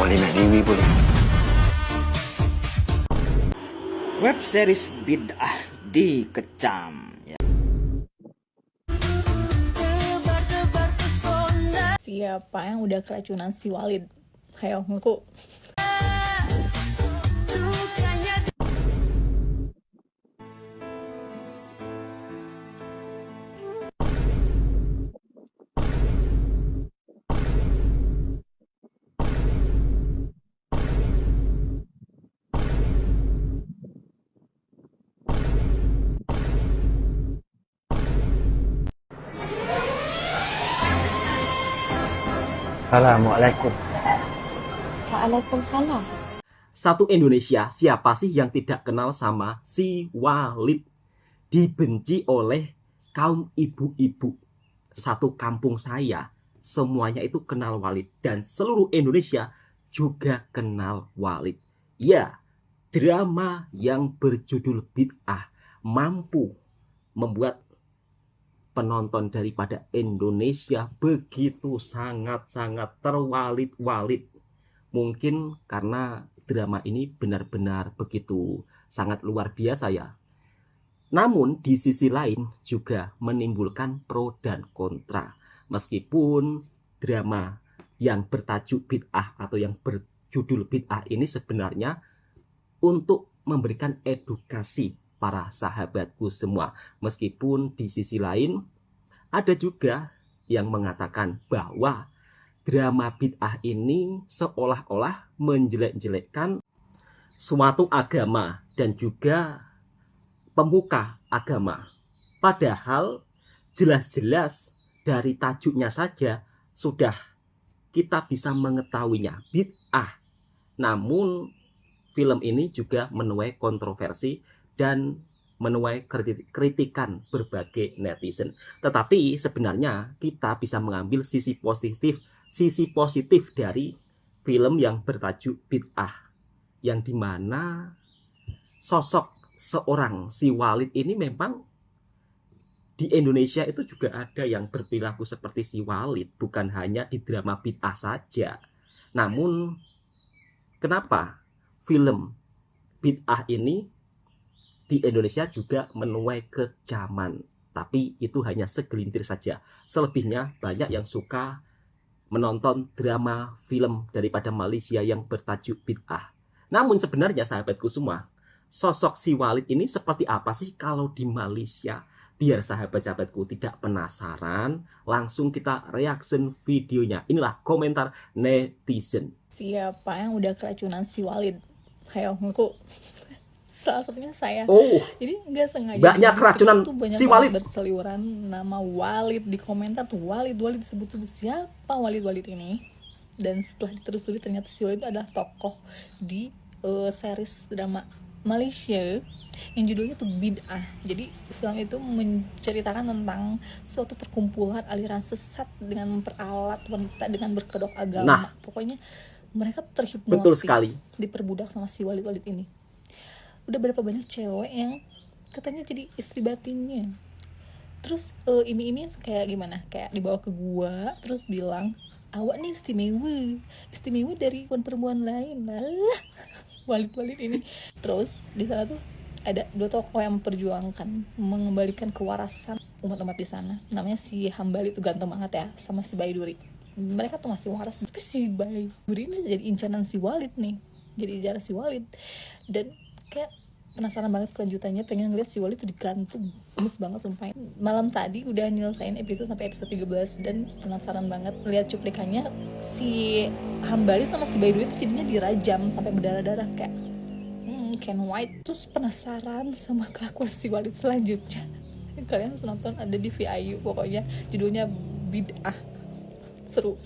wali Mek Dewi pun. Web series bid'ah dikecam. Siapa yang udah keracunan si Walid? Ayo ngaku. Assalamualaikum. Waalaikumsalam. Satu Indonesia, siapa sih yang tidak kenal sama si Walid? Dibenci oleh kaum ibu-ibu. Satu kampung saya, semuanya itu kenal Walid. Dan seluruh Indonesia juga kenal Walid. Ya, drama yang berjudul bid'ah mampu membuat penonton daripada Indonesia begitu sangat-sangat terwalid-walid. Mungkin karena drama ini benar-benar begitu sangat luar biasa ya. Namun di sisi lain juga menimbulkan pro dan kontra. Meskipun drama yang bertajuk bid'ah atau yang berjudul bid'ah ini sebenarnya untuk memberikan edukasi para sahabatku semua. Meskipun di sisi lain ada juga yang mengatakan bahwa drama bid'ah ini seolah-olah menjelek-jelekkan suatu agama dan juga pemuka agama. Padahal jelas-jelas dari tajuknya saja sudah kita bisa mengetahuinya bid'ah. Namun film ini juga menuai kontroversi dan menuai kritikan berbagai netizen. Tetapi sebenarnya kita bisa mengambil sisi positif dari film yang bertajuk bid'ah, yang dimana sosok seorang si Walid ini memang di Indonesia itu juga ada yang berperilaku seperti si Walid, bukan hanya di drama bid'ah saja. Namun kenapa film bid'ah ini di Indonesia juga menuai kecaman? Tapi itu hanya segelintir saja. Selebihnya banyak yang suka menonton drama film daripada Malaysia yang bertajuk bid'ah. Namun sebenarnya sahabatku semua, sosok si Walid ini seperti apa sih kalau di Malaysia? Biar sahabat-sahabatku tidak penasaran, langsung kita reaction videonya. Inilah komentar netizen. Siapa yang udah keracunan si Walid? Ayo ngaku. Salah satunya saya. Oh, jadi nggak sengaja banyak keracunan si Walid berseliweran nama Walid di komentar tuh. Walid disebut-sebut. Siapa Walid ini? Dan setelah ditelusuri ternyata si Walid adalah tokoh di series drama Malaysia yang judulnya tuh bid'ah. Jadi film itu menceritakan tentang suatu perkumpulan aliran sesat dengan memperalat wanita dengan berkedok agama. Pokoknya mereka terhipnotis, betul sekali, diperbudak sama si Walid ini. Udah berapa banyak cewek yang katanya jadi istri batinnya. Terus imi-imi kayak gimana? Kayak dibawa ke gua terus bilang, awak nih istimewa dari perempuan lain. Lah, Walid ini. Terus di sana tuh ada dua tokoh yang memperjuangkan mengembalikan kewarasan umat-umat di sana. Namanya si Hambali itu ganteng banget ya, sama si Baiduri. Mereka tuh masih waras, tapi si Baiduri ini jadi incaran si Walid nih. Jadi incaran si Walid. Dan kayak penasaran banget kelanjutannya, pengen ngeliat si Walid tuh digantung. Gemes banget sumpah. Malam tadi udah nyelesain episode sampai episode 13 dan penasaran banget lihat cuplikannya. Si Hambali sama si Baiduri itu jadinya dirajam sampai berdarah-darah kayak Ken White. Terus penasaran sama kelakuan si Walid selanjutnya. Kalian harus nonton, ada di VIU pokoknya, judulnya bid'ah. Seru.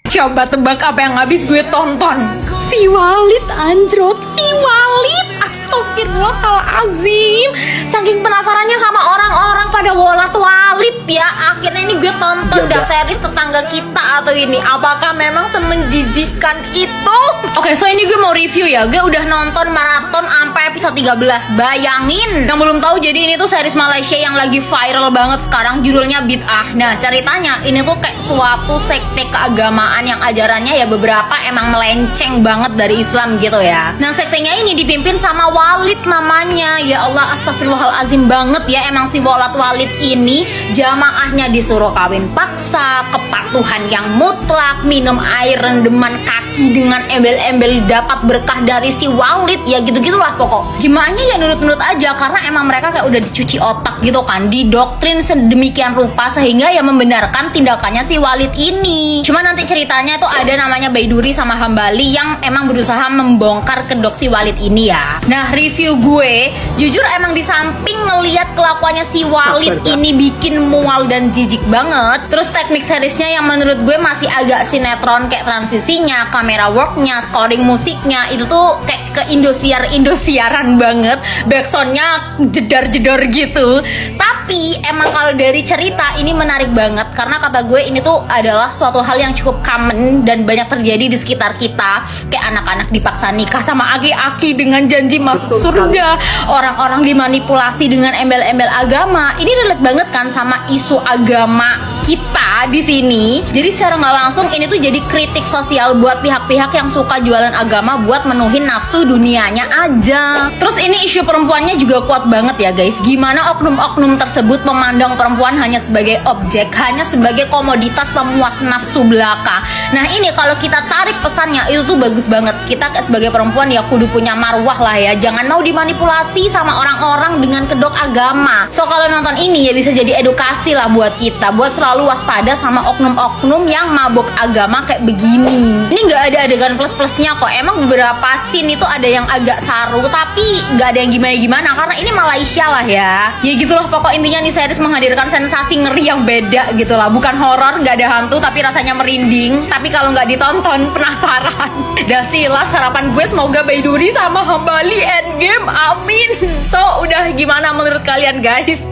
Coba tebak apa yang habis gue tonton? Si Walid anjrot, si Walid. Astagfirullahaladzim. Saking penasarannya sama orang-orang pada wolat Walid ya, akhirnya ini gue tonton dah series tetangga kita atau ini. Apakah memang semenjijikkan itu? itu. Oke, so ini gue mau review ya. Gue udah nonton maraton sampai episode 13. Bayangin. Yang belum tahu, jadi ini tuh series Malaysia yang lagi viral banget sekarang, judulnya Bid'ah. Nah, ceritanya ini tuh kayak suatu sekte keagamaan yang ajarannya ya beberapa emang melenceng banget dari Islam gitu ya. Nah, sektenya ini dipimpin sama Walid namanya. Ya Allah, astagfirullahalazim banget ya. Emang si Walid ini jamaahnya disuruh kawin paksa, kepatuhan yang mutlak, minum air rendeman kaki dengan embel-embel dapat berkah dari si Walid, ya gitu-gitulah pokok. Jemaahnya ya nurut-nurut aja karena emang mereka kayak udah dicuci otak gitu kan, didoktrin sedemikian rupa sehingga ya membenarkan tindakannya si Walid ini. Cuma nanti ceritanya tuh ada namanya Baiduri sama Hambali yang emang berusaha membongkar kedok si Walid ini ya. Nah, review gue jujur emang di samping ngelihat kelakuannya si Walid ini bikin mual dan jijik banget. Terus teknik seriesnya yang menurut gue masih agak sinetron, kayak transisinya, kamera worknya, scoring musiknya itu tuh kayak ke Indosiaran banget. Backsoundnya jedor-jedor gitu. Tapi emang kalau dari cerita ini menarik banget karena kata gue ini tuh adalah suatu hal yang cukup common dan banyak terjadi di sekitar kita. Kayak anak-anak dipaksa nikah sama aki-aki dengan janji masuk surga, orang-orang dimanipulasi dengan embel-embel agama. Ini relate banget kan sama isu agama kita di sini. Jadi secara nggak langsung ini tuh jadi kritik sosial buat pihak-pihak yang suka jualan agama buat menuhin nafsu dunianya aja. Terus ini isu perempuannya juga kuat banget ya guys. Gimana oknum-oknum tersebut memandang perempuan hanya sebagai objek, hanya sebagai komoditas pemuas nafsu belaka. Nah ini kalau kita tarik pesannya itu tuh bagus banget. Kita sebagai perempuan ya kudu punya marwah lah ya. Jangan mau dimanipulasi sama orang-orang dengan kedok agama. So kalau nonton ini ya bisa jadi edukasi lah buat kita, buat selalu waspada sama oknum-oknum yang mabuk agama kayak begini. Ini nggak ada adegan plus-plusnya kok. Emang beberapa scene itu ada yang agak saru, tapi nggak ada yang gimana-gimana karena ini Malaysia lah ya. Ya gitulah pokok intinya nih, series menghadirkan sensasi ngeri yang beda gitu lah. Bukan horor, nggak ada hantu, tapi rasanya merinding. Tapi kalau nggak ditonton penasaran. Dah silas harapan gue semoga Baiduri sama Hambali endgame, amin. So udah gimana menurut kalian guys?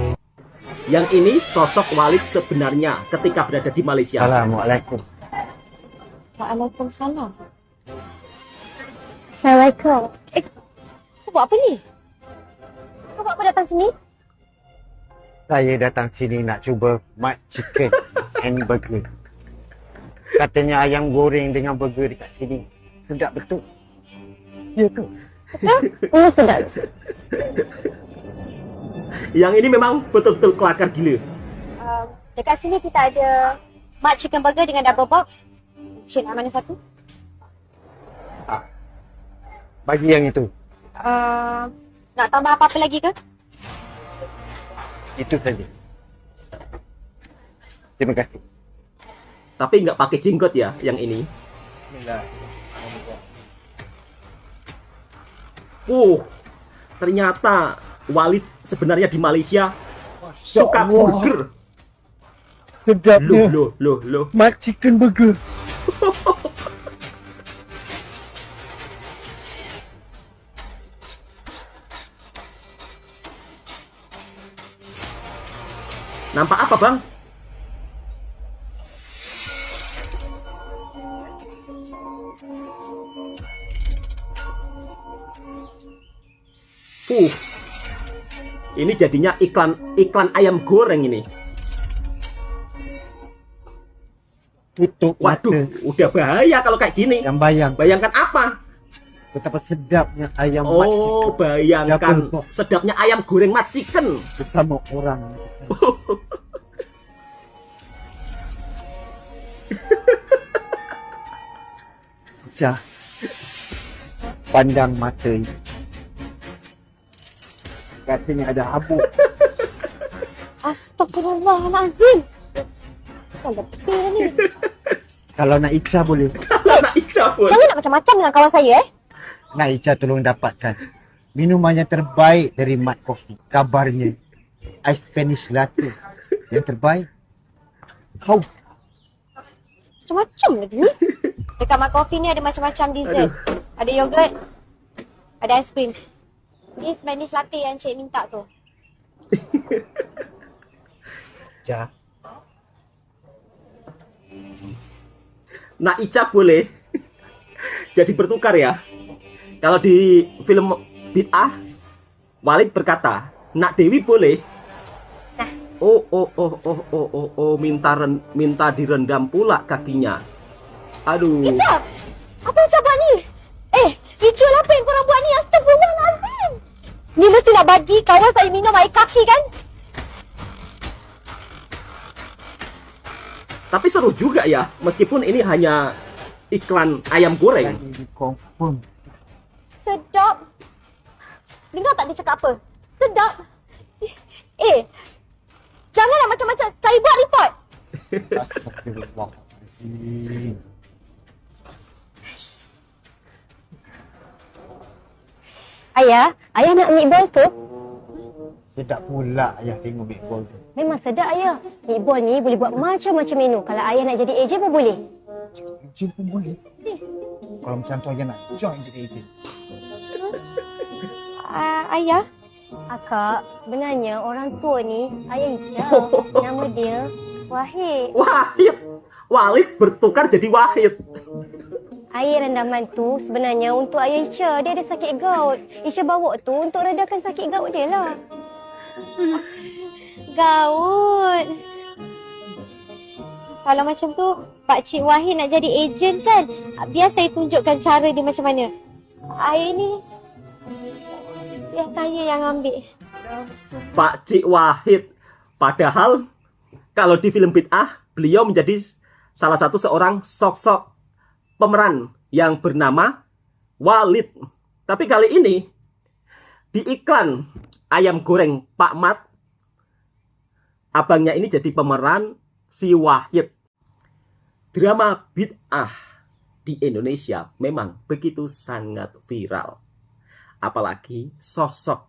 Yang ini sosok Walid sebenarnya ketika berada di Malaysia. Assalamualaikum. Waalaikumsalam. Assalamualaikum. Kau buat apa ni? Kau buat apa datang sini? Saya datang sini nak cuba Mat Chicken and Burger. Katanya ayam goreng dengan burger dekat sini sedap betul. Ya ke? Oh, sedap. Yang ini memang betul-betul kelakar gila. Dekat sini kita ada Mat Chicken Burger dengan double box. Cik, nak mana satu? Bagi yang itu. Nak tambah apa-apa lagi ke? Itu saja. Terima kasih. Tapi nggak pakai jenggot ya yang ini. Ternyata Walid sebenarnya di Malaysia suka burger. Sedapnya. Loh. Mat Chicken Burger. Nampak apa bang? Ini jadinya iklan ayam goreng ini. Tutup Waduh, mata. udah bahaya kalau kayak gini. Yang Bayangkan apa? betapa sedapnya ayam Mat Chicken Oh, bayangkan Dapur, Pak. sedapnya ayam goreng Mat Chicken. bersama orang. Pecah. Pandang mata itu. Katanya ada habuk. Astagfirullahalazim. Kau lebih ni. Kalau nak Ica boleh. Nak Ica pun. Jangan nak macam-macam dengan kawan saya Nak Ica tolong dapatkan minuman yang terbaik dari Mat Coffee. Kabarnya Ice Spanish Latte yang terbaik. Haus. Macam-macam lagi ni. Dekat Mat Coffee ni ada macam-macam dessert. Ada yogurt. Ada ice cream. Ni Spanish latte yang cik minta tu. Ja. Nak Ica boleh. jadi bertukar ya. Kalau di film Bid'ah, Walid berkata, Nak Dewi boleh. Minta direndam pula kakinya. Aduh. Ijab, apa Ijab buat ni? Ijul apa yang korang buat ni? Astagfirullahaladzim. Ni mesti nak bagi kawan saya minum air kaki kan? Tapi seru juga ya, meskipun ini hanya iklan ayam goreng. Ini confirm. Sedap. Dengar tak dia cakap apa? Sedap. Janganlah macam-macam. Saya buat report. Astagfirullahaladzim. Ayah nak meatball tu? Sedap pula ayah tengok meatball tu. Memang sedap ayah. Meatball ni boleh buat macam-macam menu. Kalau ayah nak jadi ejen pun boleh. Ejen pun boleh. Kalau macam tu ayah nak join jadi ejen. Ayah? Akak, sebenarnya orang tua ni ayah Ija. Nama dia Wahid. Walid bertukar jadi Wahid. Air rendaman tu sebenarnya untuk ayah Ica. Dia ada sakit gout. Ica bawa tu untuk redakan sakit gout dia lah. Gout. Kalau macam tu, Pakcik Wahid nak jadi ejen kan? Biar saya tunjukkan cara dia macam mana. Air ni, biar saya yang ambil. Pakcik Wahid. Padahal kalau di film Bid'ah, beliau menjadi salah satu seorang sosok pemeran yang bernama Walid. Tapi kali ini di iklan ayam goreng Pak Mat, abangnya ini jadi pemeran si Wahid. Drama Bid'ah di Indonesia memang begitu sangat viral. Apalagi sosok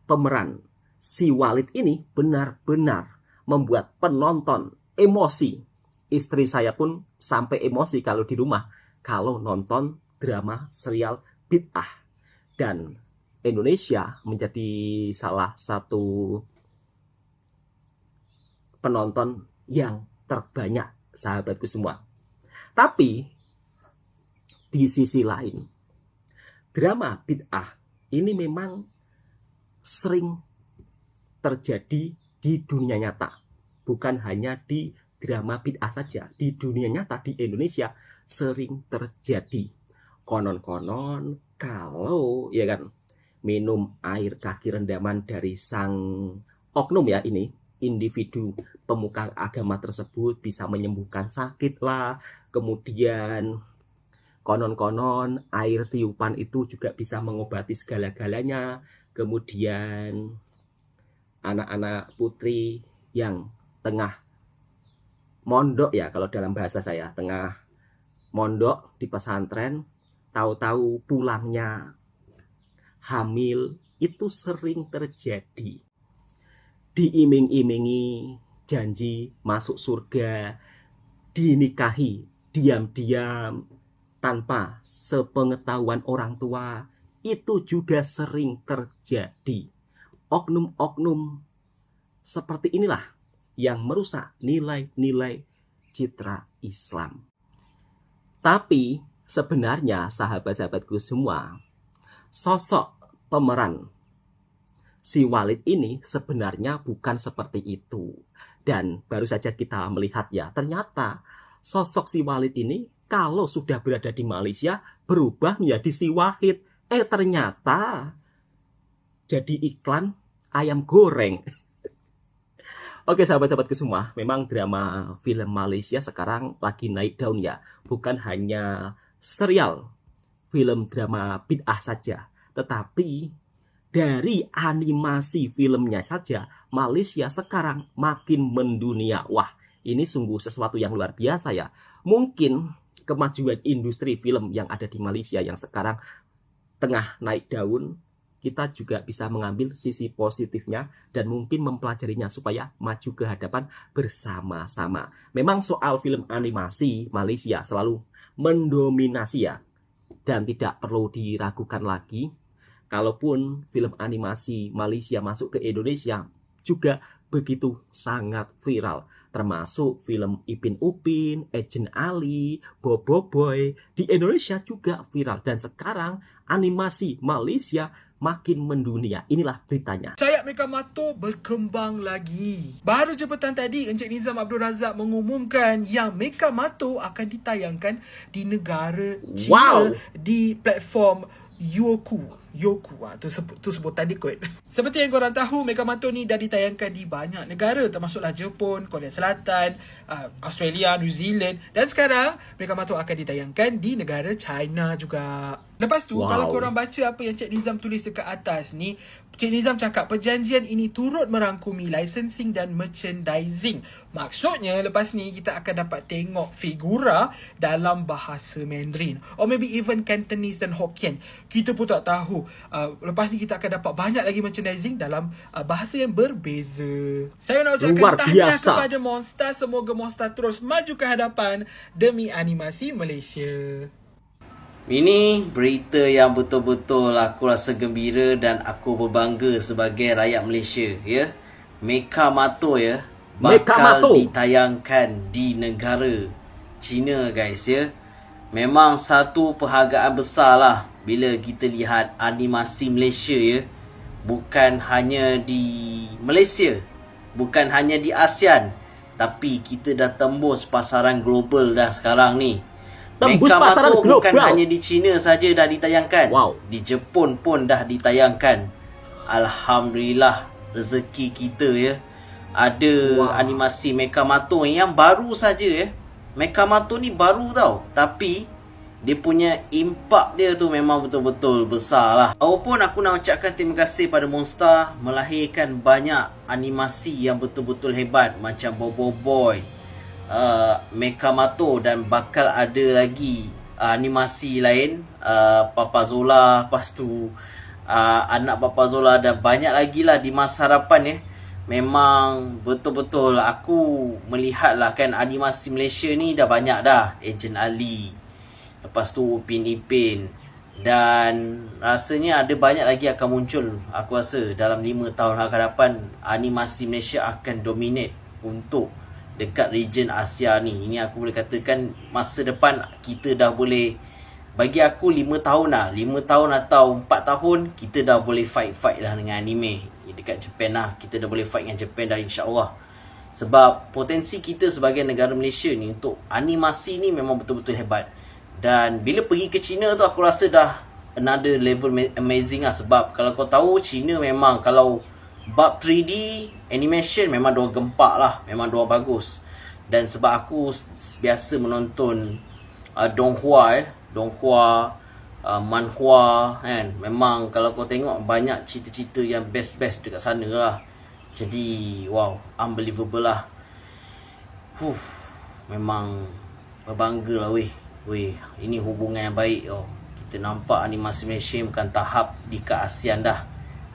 pemeran si Walid ini benar-benar membuat penonton emosi. Istri saya pun sampai emosi kalau di rumah kalau nonton drama serial Bid'ah. Dan Indonesia menjadi salah satu penonton yang terbanyak, sahabatku semua. Tapi di sisi lain, drama Bid'ah ini memang sering terjadi di dunia nyata. Bukan hanya di drama Bid'ah saja, di dunia nyata di Indonesia sering terjadi. Konon-konon kalau ya kan minum air kaki rendaman dari sang oknum ya, ini individu pemuka agama tersebut bisa menyembuhkan sakit lah. Kemudian konon-konon air tiupan itu juga bisa mengobati segala-galanya. Kemudian anak-anak putri yang tengah mondok ya, kalau dalam bahasa saya, tengah mondok di pesantren, tahu-tahu pulangnya hamil, itu sering terjadi. Diiming-imingi janji masuk surga, dinikahi diam-diam tanpa sepengetahuan orang tua, itu juga sering terjadi. Oknum-oknum seperti inilah yang merusak nilai-nilai citra Islam. Tapi sebenarnya sahabat-sahabatku semua, sosok pemeran si Walid ini sebenarnya bukan seperti itu. Dan baru saja kita melihat ya, ternyata sosok si Walid ini kalau sudah berada di Malaysia berubah menjadi si Wahid. Ternyata jadi iklan ayam goreng. Oke sahabat-sahabatku semua, memang drama film Malaysia sekarang lagi naik daun ya. Bukan hanya serial film drama Bid'ah saja, tetapi dari animasi filmnya saja Malaysia sekarang makin mendunia. Wah, ini sungguh sesuatu yang luar biasa ya. Mungkin kemajuan industri film yang ada di Malaysia yang sekarang tengah naik daun, kita juga bisa mengambil sisi positifnya dan mungkin mempelajarinya supaya maju ke hadapan bersama-sama. Memang soal film animasi Malaysia selalu mendominasi ya. Dan tidak perlu diragukan lagi, kalaupun film animasi Malaysia masuk ke Indonesia juga begitu sangat viral. termasuk film Ipin Upin, Agent Ali, Bobo Boy. Di Indonesia juga viral dan sekarang animasi Malaysia makin mendunia. Inilah beritanya. Sayap Mekamato berkembang lagi. Baru je petang tadi, Encik Nizam Abdul Razak mengumumkan yang Mekamato akan ditayangkan di negara China di platform Youku. Tu sebutan dia kot. Seperti yang korang tahu, Mekamato ni dah ditayangkan di banyak negara, termasuklah Jepun, Korea Selatan, Australia, New Zealand, dan sekarang Mekamato akan ditayangkan di negara China juga. Lepas tu, kalau korang baca apa yang Cik Nizam tulis dekat atas ni, Cik Nizam cakap perjanjian ini turut merangkumi licensing dan merchandising. Maksudnya lepas ni kita akan dapat tengok figura dalam bahasa Mandarin, or maybe even Cantonese dan Hokkien. Kita pun tak tahu. Lepas ni kita akan dapat banyak lagi merchandising dalam bahasa yang berbeza. Saya nak ucapkan tahniah kepada Monster. Semoga Monster terus maju ke hadapan demi animasi Malaysia. Ini berita yang betul-betul aku rasa gembira dan aku berbangga sebagai rakyat Malaysia, ya. Mekamato, ya, bakal ditayangkan di negara China, guys, ya. Memang satu perhargaan besar lah bila kita lihat animasi Malaysia, ya. Bukan hanya di Malaysia, bukan hanya di ASEAN, tapi kita dah tembus pasaran global dah sekarang ni. Mekamato bukan hanya di China saja dah ditayangkan. Di Jepun pun dah ditayangkan. Alhamdulillah, rezeki kita, ya. Ada animasi Mekamato yang baru saja, ya. Mekamato ni baru tau, tapi dia punya impak dia tu memang betul-betul besar lah. Walaupun aku nak ucapkan terima kasih pada Monster melahirkan banyak animasi yang betul-betul hebat, macam Bobo Boy, Mekamato, dan bakal ada lagi animasi lain, Papa Zola, lepas tu anak Papa Zola, dan banyak lagi lah di masa hadapan, ya. Memang betul-betul aku melihat lah kan, animasi Malaysia ni dah banyak dah. Agent Ali, lepas tu Upin Ipin, dan rasanya ada banyak lagi akan muncul. Aku rasa dalam 5 tahun akan hadapan, animasi Malaysia akan dominate untuk dekat region Asia ni. Ini aku boleh katakan masa depan kita dah boleh, bagi aku 5 tahun lah, 5 tahun atau 4 tahun kita dah boleh fight lah dengan anime. Dekat Japan lah, kita dah boleh fight dengan Japan dah, insyaAllah. Sebab potensi kita sebagai negara Malaysia ni untuk animasi ni memang betul-betul hebat. Dan bila pergi ke China tu, aku rasa dah another level amazing lah. Sebab kalau kau tahu, China memang kalau bab 3D animation memang diorang gempak lah, memang diorang bagus. Dan sebab aku biasa menonton Donghua, manhua kan, memang kalau kau tengok banyak cerita-cerita yang best-best dekat sana lah. Jadi wow, unbelievable lah. Memang berbangga lah weh. Ini hubungan yang baik. Kita nampak animasi Malaysia bukan tahap di ke ASEAN dah.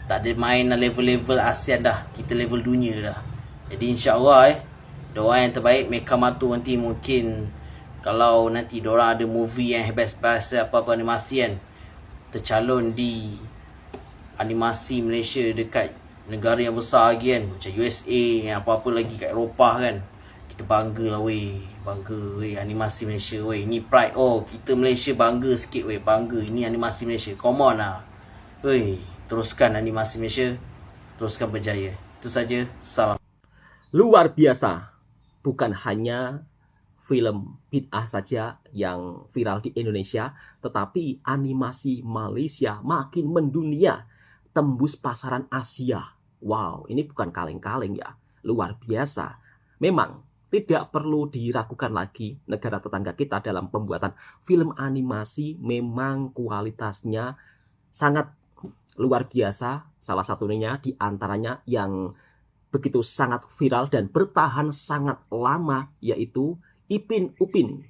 Tak ada main level-level ASEAN dah, kita level dunia dah. Jadi insyaAllah doa yang terbaik Mekamato nanti, mungkin kalau nanti diorang ada movie yang hebat pasal apa-apa animasi kan, tercalon di animasi Malaysia dekat negara yang besar lagi kan, macam USA, yang apa-apa lagi kat Eropah kan, kita bangga lah weh. Bangga weh, animasi Malaysia weh. Ini pride, kita Malaysia bangga sikit weh. Bangga, ini animasi Malaysia, come on lah weh. Teruskan animasi Malaysia, teruskan berjaya. Itu saja, salam. Luar biasa. Bukan hanya film bid'ah saja yang viral di Indonesia, tetapi animasi Malaysia makin mendunia, tembus pasaran Asia. Wow, ini bukan kaleng-kaleng ya, luar biasa. Memang tidak perlu diragukan lagi, negara tetangga kita dalam pembuatan film animasi memang kualitasnya sangat luar biasa. Salah satunya di antaranya yang begitu sangat viral dan bertahan sangat lama, yaitu Ipin Upin.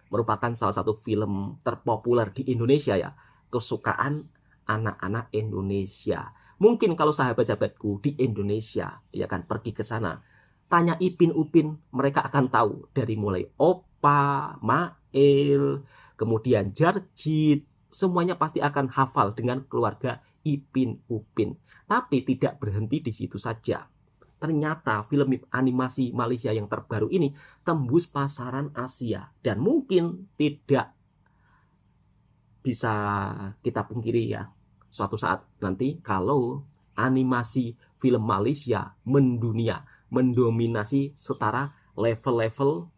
Merupakan salah satu film terpopuler di Indonesia ya, kesukaan anak-anak Indonesia. Mungkin kalau sahabat-sahabatku di Indonesia ya kan pergi ke sana, tanya Ipin Upin, mereka akan tahu dari mulai Opa, Mail, kemudian Jarjit, semuanya pasti akan hafal dengan keluarga Ipin Upin. Tapi tidak berhenti di situ saja. ternyata film animasi Malaysia yang terbaru ini tembus pasaran Asia. Dan mungkin tidak bisa kita pungkiri ya, suatu saat nanti kalau animasi film Malaysia mendunia, mendominasi setara level-level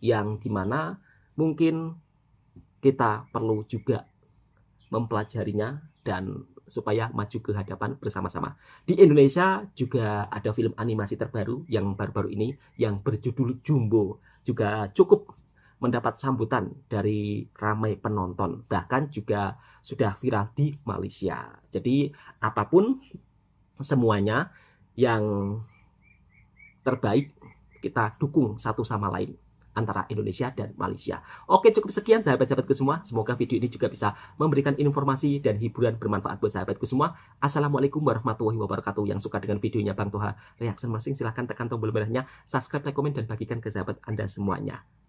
yang dimana mungkin kita perlu juga mempelajarinya dan supaya maju ke hadapan bersama-sama. Di Indonesia juga ada film animasi terbaru yang baru-baru ini yang berjudul Jumbo, juga cukup mendapat sambutan dari ramai penonton, bahkan juga sudah viral di Malaysia. Jadi apapun semuanya yang terbaik kita dukung satu sama lain antara Indonesia dan Malaysia. Oke, cukup sekian sahabat-sahabatku semua. Semoga video ini juga bisa memberikan informasi dan hiburan bermanfaat buat sahabatku semua. Assalamualaikum warahmatullahi wabarakatuh. Yang suka dengan videonya Bang Toha reaction masing, silahkan tekan tombol merahnya, subscribe, like, komen, dan bagikan ke sahabat Anda semuanya.